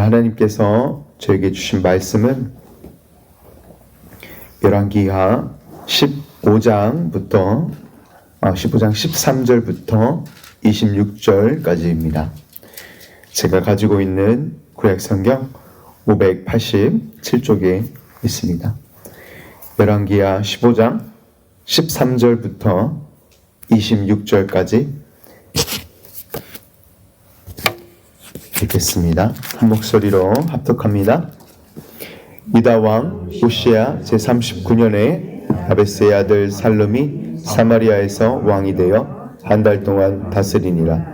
오늘 하나님께서 저에게 주신 말씀은 열왕기하 15장 13절부터 26절까지입니다. 제가 가지고 있는 구약 성경 587쪽에 있습니다. 열왕기하 15장 13절부터 26절까지 읽겠습니다. 한 목소리로 합독합니다. 유다 왕 우시야 제39년에 아베스의 아들 살룸이 사마리아에서 왕이 되어 한 달 동안 다스리니라.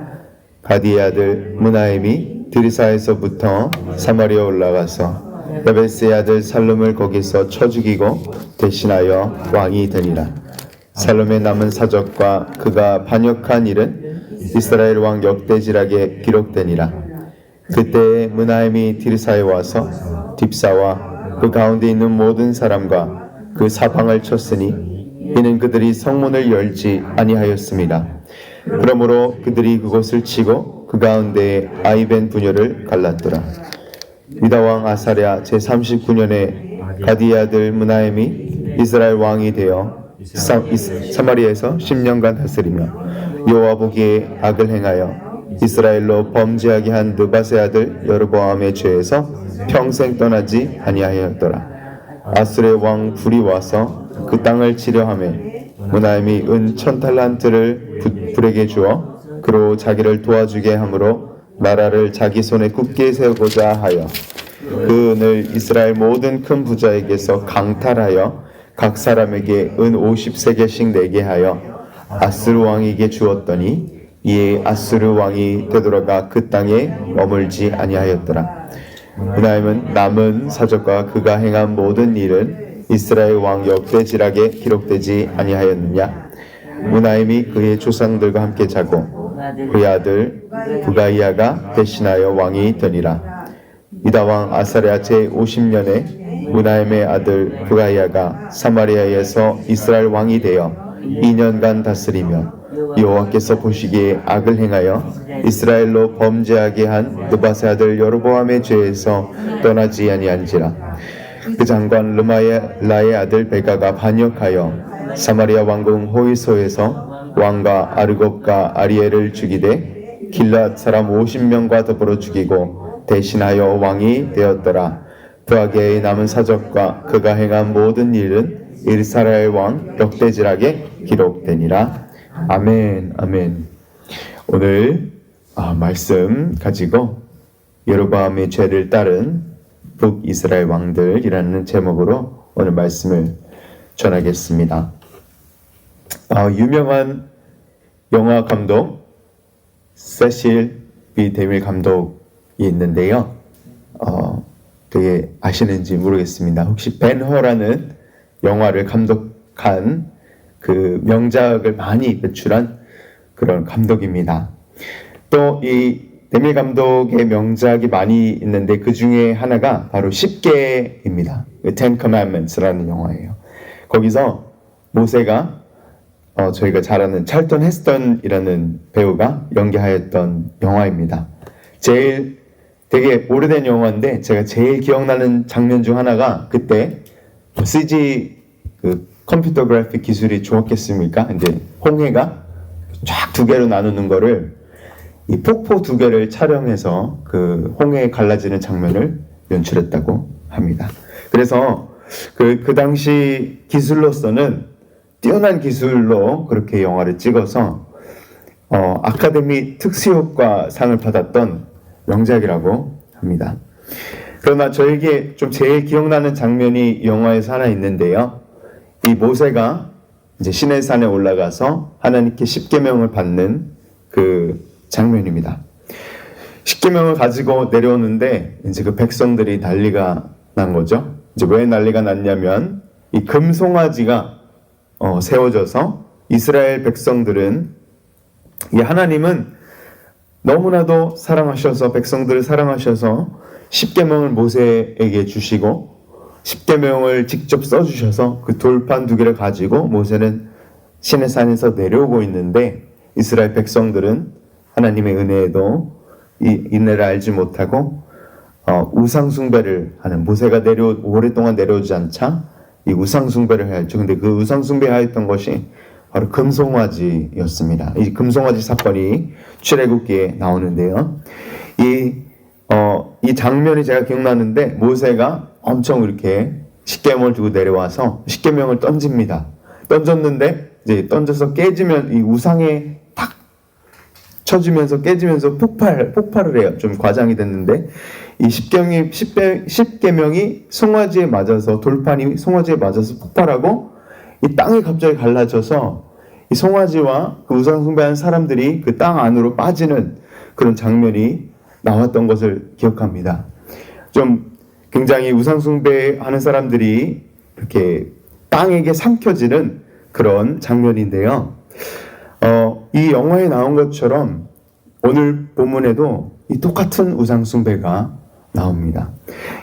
가디의 아들 므나헴이 드리사에서부터 사마리아 올라가서 아베스의 아들 살룸을 거기서 쳐 죽이고 대신하여 왕이 되니라. 살룸의 남은 사적과 그가 반역한 일은 이스라엘 왕 역대지락에 기록되니라. 그때 므나헴이 디르사에 와서 딥사와 그 가운데 있는 모든 사람과 그 사방을 쳤으니 이는 그들이 성문을 열지 아니하였습니다. 그러므로 그들이 그곳을 치고 그 가운데에 아이벤 부녀를 갈랐더라. 유다 왕 아사랴 제39년에 가디의 아들 므나헴이 이스라엘 왕이 되어 사마리아에서 10년간 다스리며 여호와 보기에 악을 행하여 이스라엘로 범죄하게 한 느밧의 아들 여로보암의 죄에서 평생 떠나지 아니하였더라. 아수르의 왕 불이 와서 그 땅을 치려하매 므나헴이 은 1000달란트를 불에게 주어 그로 자기를 도와주게 하므로 나라를 자기 손에 굳게 세우고자 하여 그 은을 이스라엘 모든 큰 부자에게서 강탈하여 각 사람에게 은 50세겔씩 내게 하여 아수르 왕에게 주었더니 이에 아수르 왕이 되돌아가 그 땅에 머물지 아니하였더라. 므나헴은 남은 사적과 그가 행한 모든 일은 이스라엘 왕 역대지락에 기록되지 아니하였느냐. 므나헴이 그의 조상들과 함께 자고 그의 아들 부가이아가 대신하여 왕이 되니라. 유다 왕 아사랴 제50년에 므나헴의 아들 부가이아가 사마리아에서 이스라엘 왕이 되어 2년간 다스리며 여호와께서 보시기에 악을 행하여 이스라엘로 범죄하게 한 느밧의 아들 여로보암의 죄에서 떠나지 아니한지라. 그 장관 르마야의 아들 베가가 반역하여 사마리아 왕궁 호이소에서 왕과 아르곱과 아리엘을 죽이되 길랏 사람 50명과 더불어 죽이고 대신하여 왕이 되었더라. 부하게의 남은 사적과 그가 행한 모든 일은 이스라엘 왕 역대지락에 기록되니라. 아멘, 아멘. 오늘 말씀 가지고 여로보암의 죄를 따른 북이스라엘 왕들이라는 제목으로 오늘 말씀을 전하겠습니다. 유명한 영화 감독 세실 B. 데밀 감독이 있는데요. 되게 아시는지 모르겠습니다. 혹시 벤허라는 영화를 감독한 그 명작을 많이 배출한 그런 감독입니다. 또 이 데밀 감독의 명작이 많이 있는데 그 중에 하나가 바로 10계입니다. Ten Commandments라는 영화예요. 거기서 모세가 저희가 잘 아는 찰턴 헤스턴이라는 배우가 연기하였던 영화입니다. 제일 되게 오래된 영화인데 제가 제일 기억나는 장면 중 하나가 그때 CG 컴퓨터 그래픽 기술이 좋았겠습니까? 근데 홍해가 쫙 두 개로 나누는 거를 이 폭포 두 개를 촬영해서 그 홍해에 갈라지는 장면을 연출했다고 합니다. 그래서 그 당시 기술로서는 뛰어난 기술로 그렇게 영화를 찍어서 아카데미 특수효과 상을 받았던 명작이라고 합니다. 그러나 저에게 좀 제일 기억나는 장면이 영화에서 하나 있는데요. 이 모세가 이제 시내산에 올라가서 하나님께 십계명을 받는 그 장면입니다. 십계명을 가지고 내려오는데 이제 그 백성들이 난리가 난 거죠. 이제 왜 난리가 났냐면 이 금송아지가 세워져서 이스라엘 백성들은 이 하나님은 너무나도 사랑하셔서 백성들을 사랑하셔서 십계명을 모세에게 주시고 십계명을 직접 써주셔서 그 돌판 두 개를 가지고 모세는 시내산에서 내려오고 있는데 이스라엘 백성들은 하나님의 은혜에도 이 인내를 알지 못하고 우상 숭배를 하는, 모세가 오랫동안 내려오지 않자 이 우상 숭배를 하였죠. 근데 그 우상 숭배하였던 것이 바로 금송아지였습니다. 이 금송아지 사건이 출애굽기에 나오는데요. 이 장면이 제가 기억나는데, 모세가 엄청 이렇게 십계명을 두고 내려와서 십계명을 던집니다. 던졌는데 이제 던져서 깨지면 이 우상에 탁 쳐지면서 깨지면서 폭발을 해요. 좀 과장이 됐는데, 이 십계명이 송아지에 맞아서, 돌판이 송아지에 맞아서 폭발하고 이 땅이 갑자기 갈라져서 이 송아지와 그 우상 숭배하는 사람들이 그 땅 안으로 빠지는 그런 장면이 나왔던 것을 기억합니다. 좀 굉장히 우상 숭배하는 사람들이 이렇게 땅에게 삼켜지는 그런 장면인데요. 이 영화에 나온 것처럼 오늘 본문에도 이 똑같은 우상 숭배가 나옵니다.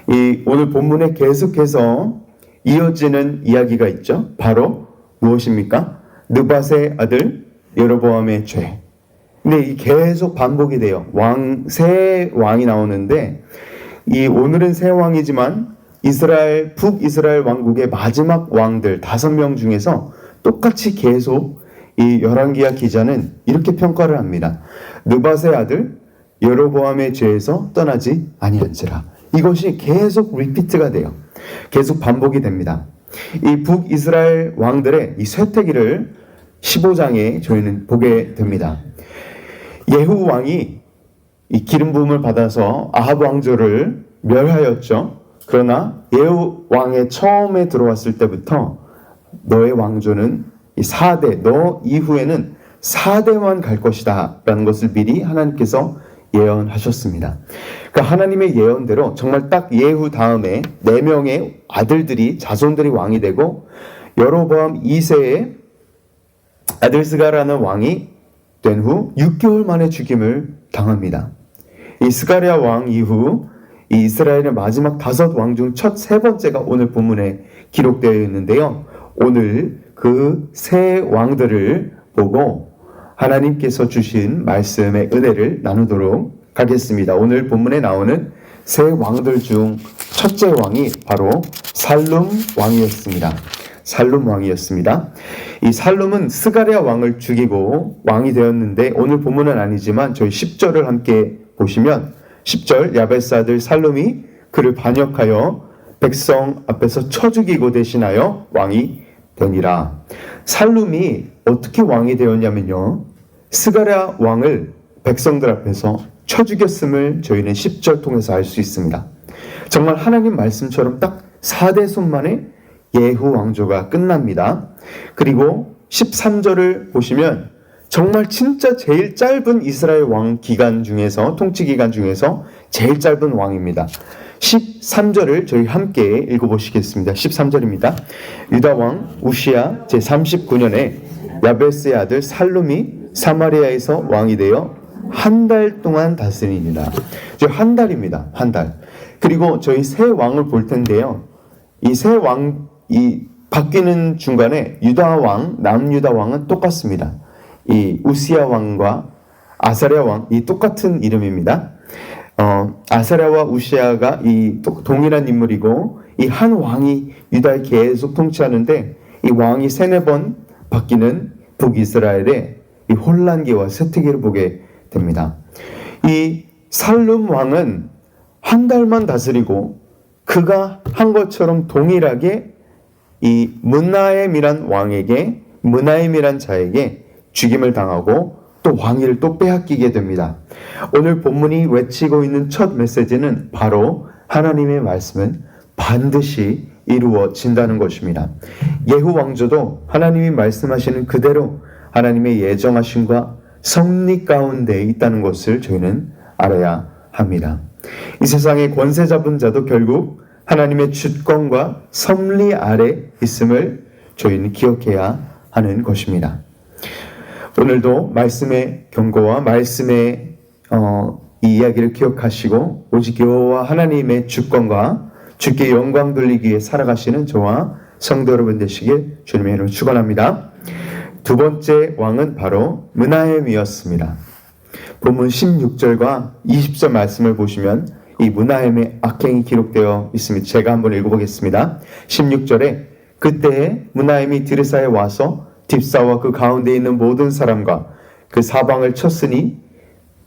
이 오늘 본문에 계속해서 이어지는 이야기가 있죠. 바로 무엇입니까? 느밧의 아들 여로보암의 죄. 근데 이 계속 반복이 돼요. 새 왕이 나오는데, 이 오늘은 새 왕이지만 북이스라엘 왕국의 마지막 왕들 5명 중에서 똑같이 계속 이 열왕기하 기자는 이렇게 평가를 합니다. 느밧의 아들 여로보암의 죄에서 떠나지 아니한지라. 이것이 계속 리피트가 돼요. 계속 반복이 됩니다. 이 북이스라엘 왕들의 이 쇠퇴기를 15장에 저희는 보게 됩니다. 예후 왕이 이 기름 부음을 받아서 아합 왕조를 멸하였죠. 그러나 예후 왕의 처음에 들어왔을 때부터 너의 왕조는 이 4대, 너 이후에는 4대만 갈 것이다 라는 것을 미리 하나님께서 예언하셨습니다. 그러니까 하나님의 예언대로 정말 딱 예후 다음에 4명의 아들들이, 자손들이 왕이 되고, 여로보암 2세의 아들스가라는 왕이 된 후 6개월 만에 죽임을 당합니다. 이 스가랴 왕 이후 이 이스라엘의 마지막 5왕 중 첫 3번째가 오늘 본문에 기록되어 있는데요. 오늘 그 세 왕들을 보고 하나님께서 주신 말씀의 은혜를 나누도록 하겠습니다. 오늘 본문에 나오는 세 왕들 중 첫째 왕이 바로 살룸 왕이었습니다. 살룸 왕이었습니다. 이 살룸은 스가랴 왕을 죽이고 왕이 되었는데, 오늘 본문은 아니지만 저희 10절을 함께 보시면 10절, 야베스 아들 살룸이 그를 반역하여 백성 앞에서 쳐 죽이고 대신하여 왕이 되니라. 살룸이 어떻게 왕이 되었냐면요, 스가랴 왕을 백성들 앞에서 쳐 죽였음을 저희는 10절 통해서 알 수 있습니다. 정말 하나님 말씀처럼 딱 4대 손 만에 예후 왕조가 끝납니다. 그리고 13절을 보시면 정말 진짜 제일 짧은 이스라엘 왕 기간 중에서, 통치 기간 중에서 제일 짧은 왕입니다. 13절을 저희 함께 읽어보시겠습니다. 13절입니다. 유다 왕 우시야 제39년에 야베스의 아들 살룸이 사마리아에서 왕이 되어 한 달 동안 다스리니라. 한 달입니다. 한 달. 그리고 저희 새 왕을 볼 텐데요. 이 새 왕이 바뀌는 중간에 유다 왕, 남유다 왕은 똑같습니다. 이 우시야 왕과 아사랴 왕이 똑같은 이름입니다. 아사랴와 우시야가 이 동일한 인물이고, 이 한 왕이 유다에 계속 통치하는데 이 왕이 3-4번 바뀌는 북이스라엘의 이 혼란기와 쇠퇴기를 보게 됩니다. 이 살룸 왕은 한 달만 다스리고 그가 한 것처럼 동일하게 이 문하엠이란 왕에게, 문하엠이란 자에게 죽임을 당하고 또 왕위를 또 빼앗기게 됩니다. 오늘 본문이 외치고 있는 첫 메시지는 바로 하나님의 말씀은 반드시 이루어진다는 것입니다. 예후 왕조도 하나님이 말씀하시는 그대로 하나님의 예정하심과 섭리 가운데 있다는 것을 저희는 알아야 합니다. 이 세상의 권세 잡은 자도 결국 하나님의 주권과 섭리 아래 있음을 저희는 기억해야 하는 것입니다. 오늘도 말씀의 경고와 말씀의 이 이야기를 기억하시고 오직 여호와 하나님의 주권과 주께 영광 돌리기 위해 살아가시는 저와 성도 여러분 되시길 주님의 이름으로 축원합니다. 두 번째 왕은 바로 므나헴이었습니다. 본문 16절과 20절 말씀을 보시면 이 므나헴의 악행이 기록되어 있습니다. 제가 한번 읽어보겠습니다. 16절에 그때에 므나헴이 디르사에 와서 딥사와 그 가운데 있는 모든 사람과 그 사방을 쳤으니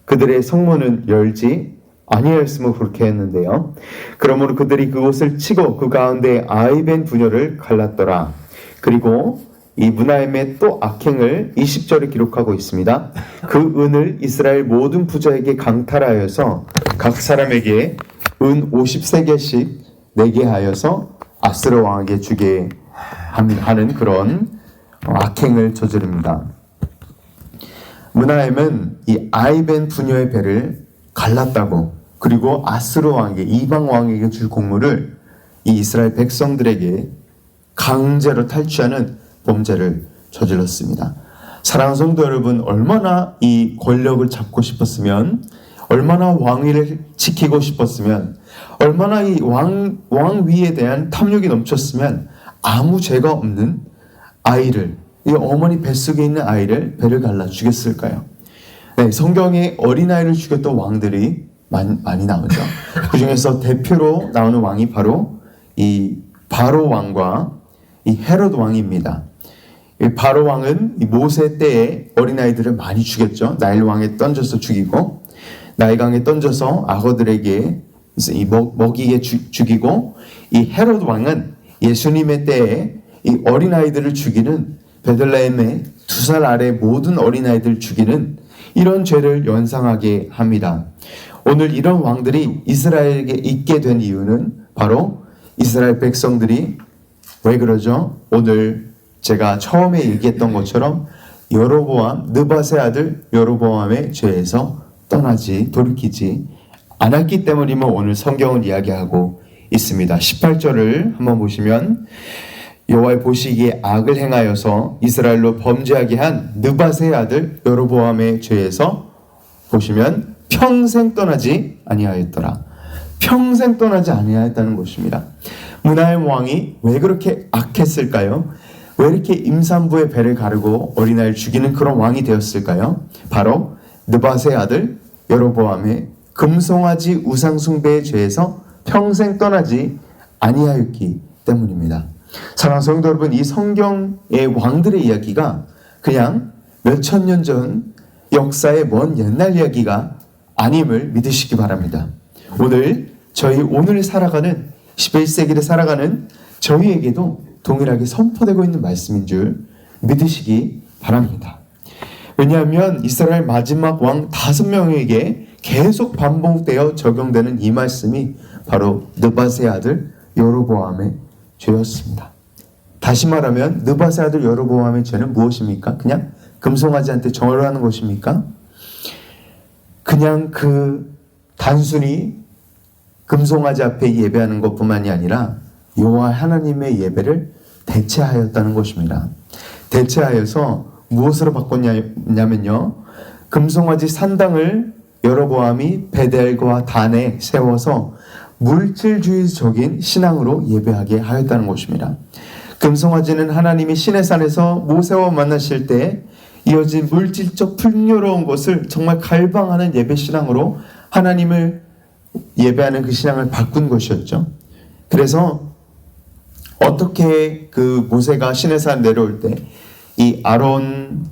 그들의 성문은 열지 아니하였으므로 그렇게 했는데요. 그러므로 그들이 그곳을 치고 그 가운데 아이벤 부녀를 갈랐더라. 그리고 이 므나헴의 또 악행을 20절에 기록하고 있습니다. 그 은을 이스라엘 모든 부자에게 강탈하여서 각 사람에게 은 50세겔씩 내게 하여서 아스로 왕에게 주게 하는 그런 악행을 저지릅니다. 므나헴은 이 아이벤 부녀의 배를 갈랐다고, 그리고 아스로 왕에게, 이방 왕에게 줄 곡물을 이 이스라엘 백성들에게 강제로 탈취하는 범죄를 저질렀습니다. 사랑하는 성도 여러분, 얼마나 이 권력을 잡고 싶었으면, 얼마나 왕위를 지키고 싶었으면, 얼마나 이 왕위에 대한 탐욕이 넘쳤으면 아무 죄가 없는 아이를, 이 어머니 뱃속에 있는 아이를 배를 갈라 죽였을까요? 네, 성경에 어린아이를 죽였던 왕들이 많이 나오죠. 그 중에서 대표로 나오는 왕이 바로 이 바로 왕과 이 헤롯 왕입니다. 이 바로 왕은 이 모세 때에 어린아이들을 많이 죽였죠. 나일 왕에 던져서 죽이고, 나일강에 던져서 악어들에게 먹이게 죽이고, 이 헤롯 왕은 예수님의 때에 이 어린아이들을 죽이는, 베들레헴의 2살 아래 모든 어린아이들을 죽이는 이런 죄를 연상하게 합니다. 오늘 이런 왕들이 이스라엘에게 있게 된 이유는 바로 이스라엘 백성들이 왜 그러죠? 오늘 제가 처음에 얘기했던 것처럼 여로보암, 느밧의 아들 여로보암의 죄에서 돌이키지 않았기 때문이면 오늘 성경을 이야기하고 있습니다. 18절을 한번 보시면 여호와의 보시기에 악을 행하여서 이스라엘로 범죄하게 한 느밧의 아들 여로보암의 죄에서 보시면 평생 떠나지 아니하였더라. 평생 떠나지 아니하였다는 것입니다. 므나헴 왕이 왜 그렇게 악했을까요? 왜 이렇게 임산부의 배를 가르고 어린아이를 죽이는 그런 왕이 되었을까요? 바로 느밧의 아들 여로보암의 금송아지 우상숭배의 죄에서 평생 떠나지 아니하였기 때문입니다. 사랑하는 성도 여러분, 이 성경의 왕들의 이야기가 그냥 몇천 년 전 역사의 먼 옛날 이야기가 아님을 믿으시기 바랍니다. 오늘 살아가는 11세기를 살아가는 저희에게도 동일하게 선포되고 있는 말씀인 줄 믿으시기 바랍니다. 왜냐하면 이스라엘 마지막 왕 5명에게 계속 반복되어 적용되는 이 말씀이 바로 느밧의 아들 여로보암의 죄였습니다. 다시 말하면 느밧의 아들 여로보암의 죄는 무엇입니까? 그냥 금송아지한테 절을 하는 것입니까? 그냥 단순히 금송아지 앞에 예배하는 것뿐만이 아니라 여호와 하나님의 예배를 대체하였다는 것입니다. 대체하여서 무엇으로 바꿨냐면요, 금송아지 산당을 여로보암이 베델과 단에 세워서 물질주의적인 신앙으로 예배하게 하였다는 것입니다. 금송아지는 하나님이 시내산에서 모세와 만나실 때 이어진 물질적 풍요로운 것을 정말 갈망하는 예배 신앙으로 하나님을 예배하는 그 신앙을 바꾼 것이었죠. 그래서 어떻게 그 모세가 시내산 내려올 때 이 아론과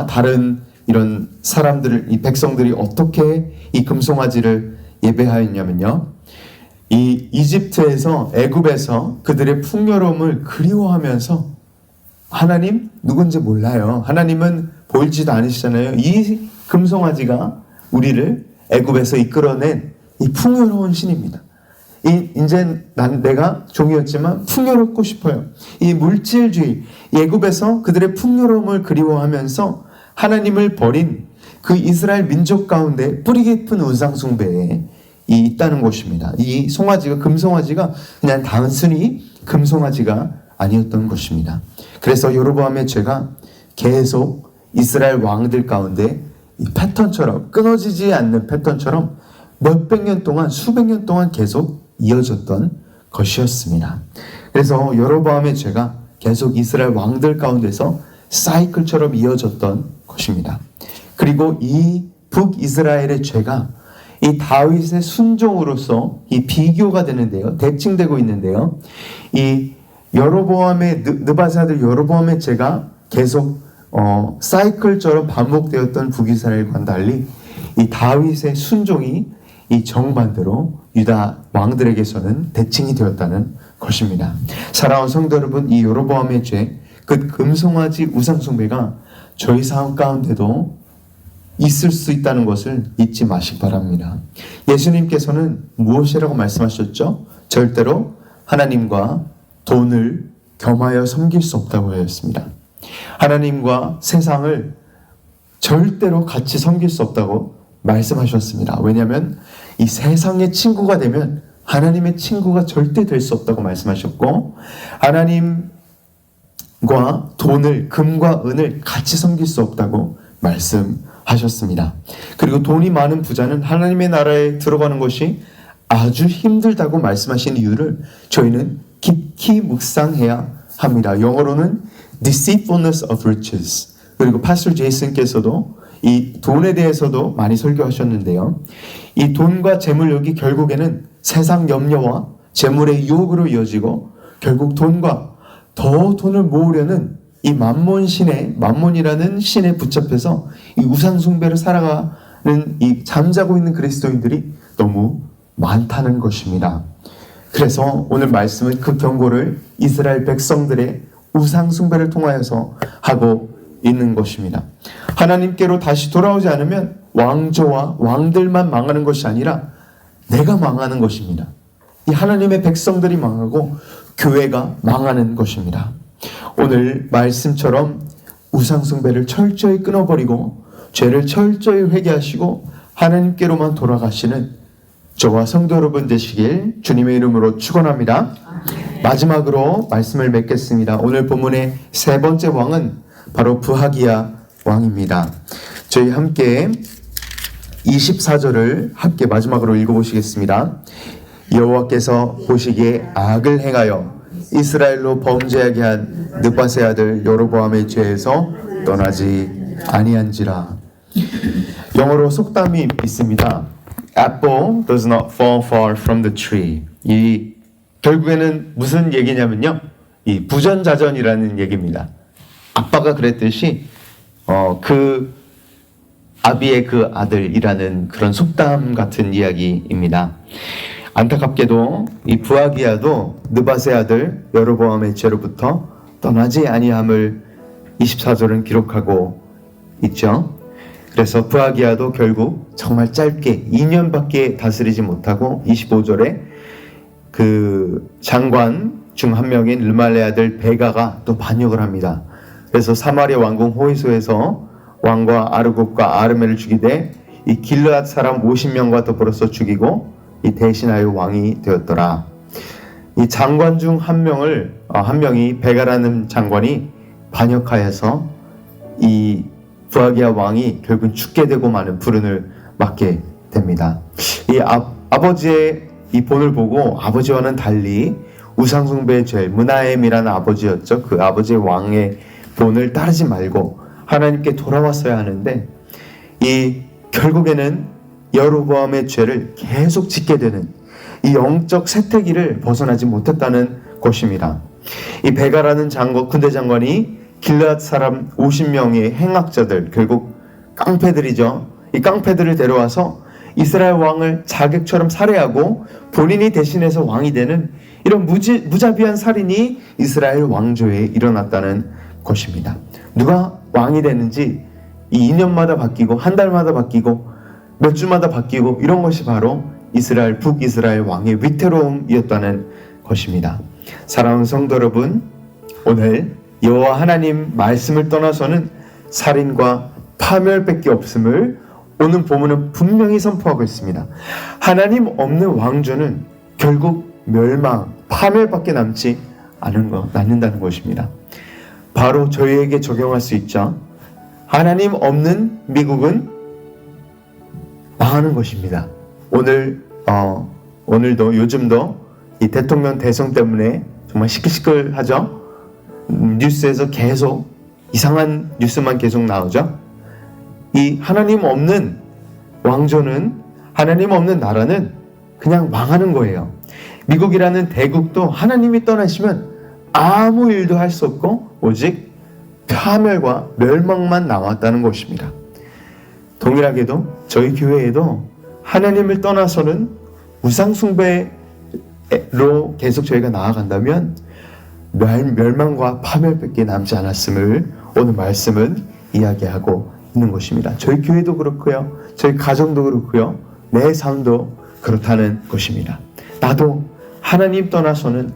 다른 이런 사람들을, 이 백성들이 어떻게 이 금송아지를 예배하였냐면요, 이 이집트에서, 애굽에서 그들의 풍요로움을 그리워하면서, 하나님 누군지 몰라요. 하나님은 보이지도 않으시잖아요. 이 금송아지가 우리를 애굽에서 이끌어낸 이 풍요로운 신입니다. 이제 내가 종이었지만 풍요롭고 싶어요. 이 물질주의, 애굽에서 그들의 풍요로움을 그리워하면서 하나님을 버린 그 이스라엘 민족 가운데 뿌리 깊은 우상 숭배에 있다는 것입니다. 이 송아지가, 금송아지가 그냥 단순히 금송아지가 아니었던 것입니다. 그래서 여로보암의 죄가 계속 이스라엘 왕들 가운데 이 패턴처럼, 끊어지지 않는 패턴처럼 몇백 년 동안, 수백 년 동안 계속 이어졌던 것이었습니다. 그래서 여로보암의 죄가 계속 이스라엘 왕들 가운데서 사이클처럼 이어졌던 것입니다. 그리고 이 북이스라엘의 죄가 이 다윗의 순종으로서 이 비교가 되는데요. 대칭되고 있는데요. 이 여로보암의 느바세 아들 여로보암의 죄가 계속 사이클처럼 반복되었던 북이스라엘과는 달리 이 다윗의 순종이 이 정반대로 유다 왕들에게서는 대칭이 되었다는 것입니다. 사랑하는 성도 여러분, 이 여로보암의 죄, 그 금송아지 우상숭배가 저희 삶 가운데도 있을 수 있다는 것을 잊지 마시기 바랍니다. 예수님께서는 무엇이라고 말씀하셨죠? 절대로 하나님과 돈을 겸하여 섬길 수 없다고 하였습니다. 하나님과 세상을 절대로 같이 섬길 수 없다고 말씀하셨습니다. 왜냐하면 이 세상의 친구가 되면 하나님의 친구가 절대 될 수 없다고 말씀하셨고, 하나님과 돈을, 금과 은을 같이 섬길 수 없다고 말씀하셨습니다. 그리고 돈이 많은 부자는 하나님의 나라에 들어가는 것이 아주 힘들다고 말씀하신 이유를 저희는 깊이 묵상해야 합니다. 영어로는 deceitfulness of riches. 그리고 파스터 제이슨께서도 이 돈에 대해서도 많이 설교하셨는데요. 이 돈과 재물욕이 결국에는 세상 염려와 재물의 유혹으로 이어지고, 결국 돈과 더 돈을 모으려는 이 만몬이라는 신에 붙잡혀서 이 우상 숭배를 살아가는 이 잠자고 있는 그리스도인들이 너무 많다는 것입니다. 그래서 오늘 말씀은 그 경고를 이스라엘 백성들의 우상 숭배를 통하여서 하고 있는 것입니다. 하나님께로 다시 돌아오지 않으면 왕조와 왕들만 망하는 것이 아니라 내가 망하는 것입니다. 이 하나님의 백성들이 망하고 교회가 망하는 것입니다. 오늘 말씀처럼 우상 숭배를 철저히 끊어버리고 죄를 철저히 회개하시고 하나님께로만 돌아가시는 저와 성도 여러분 되시길 주님의 이름으로 축원합니다. 마지막으로 말씀을 맺겠습니다. 오늘 본문의 세 번째 왕은 바로 부하기야 왕입니다. 저희 함께 24절을 함께 마지막으로 읽어보시겠습니다. 여호와께서 보시기에 악을 행하여 이스라엘로 범죄하게 한 느바세 아들 여로보암의 죄에서 떠나지 아니한지라. 영어로 속담이 있습니다. Apple does not fall far from the tree. 이 결국에는 무슨 얘기냐면요, 이 부전자전이라는 얘기입니다. 아빠가 그랬듯이 그 아비의 그 아들이라는 그런 속담 같은 이야기입니다. 안타깝게도 이 부하기야도 느바세 아들 여로보암의 죄로부터 떠나지 아니함을 24절은 기록하고 있죠. 그래서 부하기야도 결국 정말 짧게 2년밖에 다스리지 못하고 25절에 그 장관 중 한 명인 르말레 아들 베가가 또 반역을 합니다. 그래서 사마리아 왕궁 호이소에서 왕과 아르곱과 아르메를 죽이되 이 길르앗 사람 50명과 더불어서 죽이고 이 대신하여 왕이 되었더라. 이 장관 중 한 명이 베가라는 장관이 반역하여서 이 부하기야 왕이 결국 죽게 되고 마는 불운을 맞게 됩니다. 이 아버지의 이 본을 보고 아버지와는 달리 우상숭배의 죄, 므나엠이라는 아버지였죠. 그 아버지의 왕의 본을 따르지 말고 하나님께 돌아왔어야 하는데 이 결국에는 여로보암의 죄를 계속 짓게 되는 이 영적 세태기를 벗어나지 못했다는 것입니다. 이 베가라는 군대 장관이 길르앗 사람 50명의 행악자들, 결국 깡패들이죠. 이 깡패들을 데려와서 이스라엘 왕을 자객처럼 살해하고 본인이 대신해서 왕이 되는 이런 무자비한 살인이 이스라엘 왕조에 일어났다는 것입니다. 누가 왕이 되는지 이 2년마다 바뀌고 한 달마다 바뀌고 몇 주마다 바뀌고 이런 것이 바로 북이스라엘 왕의 위태로움이었다는 것입니다. 사랑하는 성도 여러분, 오늘 여호와 하나님 말씀을 떠나서는 살인과 파멸밖에 없음을 오늘 본문은 분명히 선포하고 있습니다. 하나님 없는 왕조는 결국 멸망, 파멸밖에 남지 않는다는 것입니다. 바로 저희에게 적용할 수 있죠. 하나님 없는 미국은 망하는 것입니다. 오늘도 요즘도 이 대통령 대선 때문에 정말 시끌시끌하죠. 뉴스에서 계속 이상한 뉴스만 계속 나오죠. 이 하나님 없는 왕조는 하나님 없는 나라는 그냥 망하는 거예요. 미국이라는 대국도 하나님이 떠나시면 아무 일도 할 수 없고 오직 파멸과 멸망만 남았다는 것입니다. 동일하게도 저희 교회에도 하나님을 떠나서는 우상숭배로 계속 저희가 나아간다면 멸망과 파멸밖에 남지 않았음을 오늘 말씀은 이야기하고 있는 것입니다. 저희 교회도 그렇고요, 저희 가정도 그렇고요, 내 삶도 그렇다는 것입니다. 나도 하나님 떠나서는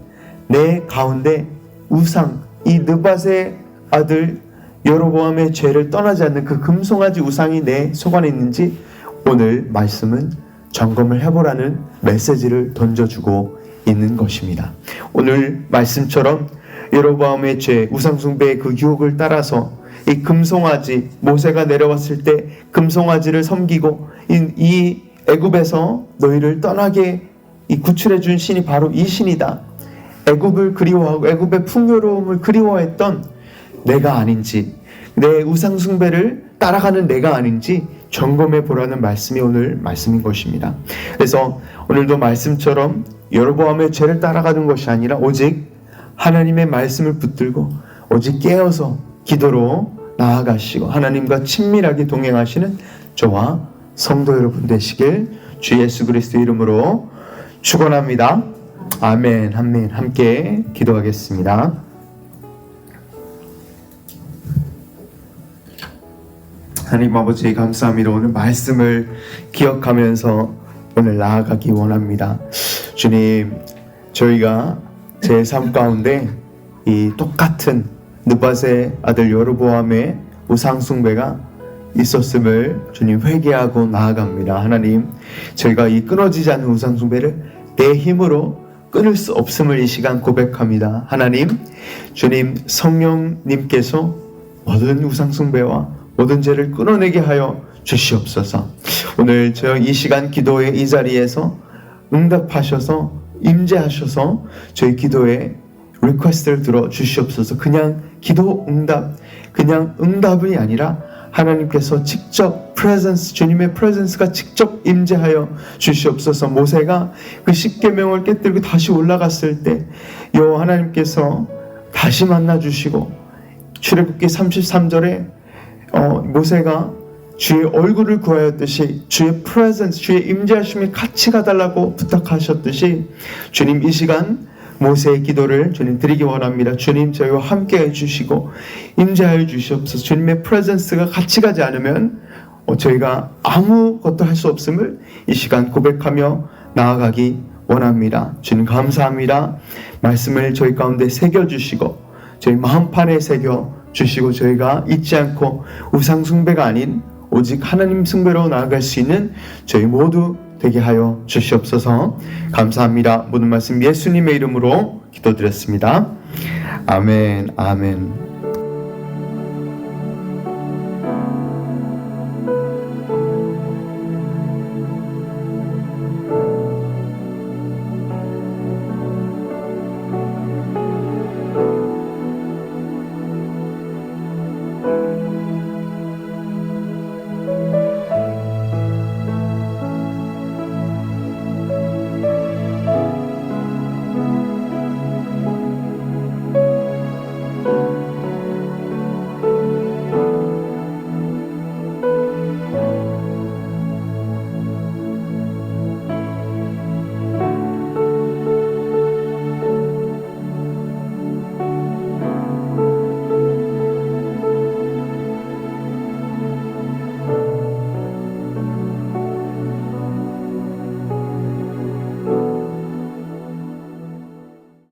내 가운데 우상, 이 느밧의 아들 여로보암의 죄를 떠나지 않는 그 금송아지 우상이 내 속 안에 있는지 오늘 말씀은 점검을 해보라는 메시지를 던져주고 있는 것입니다. 오늘 말씀처럼 여로보암의 죄, 우상숭배의 그 유혹을 따라서 이 금송아지, 모세가 내려왔을 때 금송아지를 섬기고 이 애굽에서 너희를 떠나게 구출해 준 신이 바로 이 신이다. 애굽을 그리워하고 애굽의 풍요로움을 그리워했던 내가 아닌지, 내 우상숭배를 따라가는 내가 아닌지 점검해 보라는 말씀이 오늘 말씀인 것입니다. 그래서 오늘도 말씀처럼 여로보암의 죄를 따라가는 것이 아니라 오직 하나님의 말씀을 붙들고 오직 깨어서 기도로 나아가시고 하나님과 친밀하게 동행하시는 저와 성도 여러분 되시길 주 예수 그리스도 이름으로 축원합니다. 아멘. 아멘. 함께 기도하겠습니다. 하나님 아버지 감사합니다. 오늘 말씀을 기억하면서 오늘 나아가기 원합니다. 주님, 저희가 제 삶 가운데 이 똑같은 느밧의 아들 여로보암의 우상숭배가 있었음을 주님 회개하고 나아갑니다. 하나님, 저희가 이 끊어지지 않는 우상숭배를 내 힘으로 끊을 수 없음을 이 시간 고백합니다. 하나님, 주님 성령님께서 모든 우상숭배와 모든 죄를 끊어내게 하여 주시옵소서. 오늘 저 이 시간 기도의 이 자리에서 응답하셔서 임재하셔서 저희 기도의 리퀘스트를 들어 주시옵소서. 그냥 기도 응답, 그냥 응답이 아니라 하나님께서 직접 프레젠스, 주님의 프레젠스가 직접 임재하여 주시옵소서. 모세가 그 십계명을 깨뜨리고 다시 올라갔을 때 하나님께서 다시 만나 주시고 출애굽기 33절에 모세가 주의 얼굴을 구하였듯이 주의 프레젠스, 주의 임재하심이 같이 가달라고 부탁하셨듯이 주님 이 시간 모세의 기도를 주님 드리기 원합니다. 주님 저희와 함께 해주시고 임재하여 주시옵소서. 주님의 프레젠스가 같이 가지 않으면 저희가 아무것도 할 수 없음을 이 시간 고백하며 나아가기 원합니다. 주님 감사합니다. 말씀을 저희 가운데 새겨주시고 저희 마음판에 새겨주시고 저희가 잊지 않고 우상숭배가 아닌 오직 하나님 숭배로 나아갈 수 있는 저희 모두 되게 하여 주시옵소서. 감사합니다. 모든 말씀 예수님의 이름으로 기도드렸습니다. 아멘. 아멘.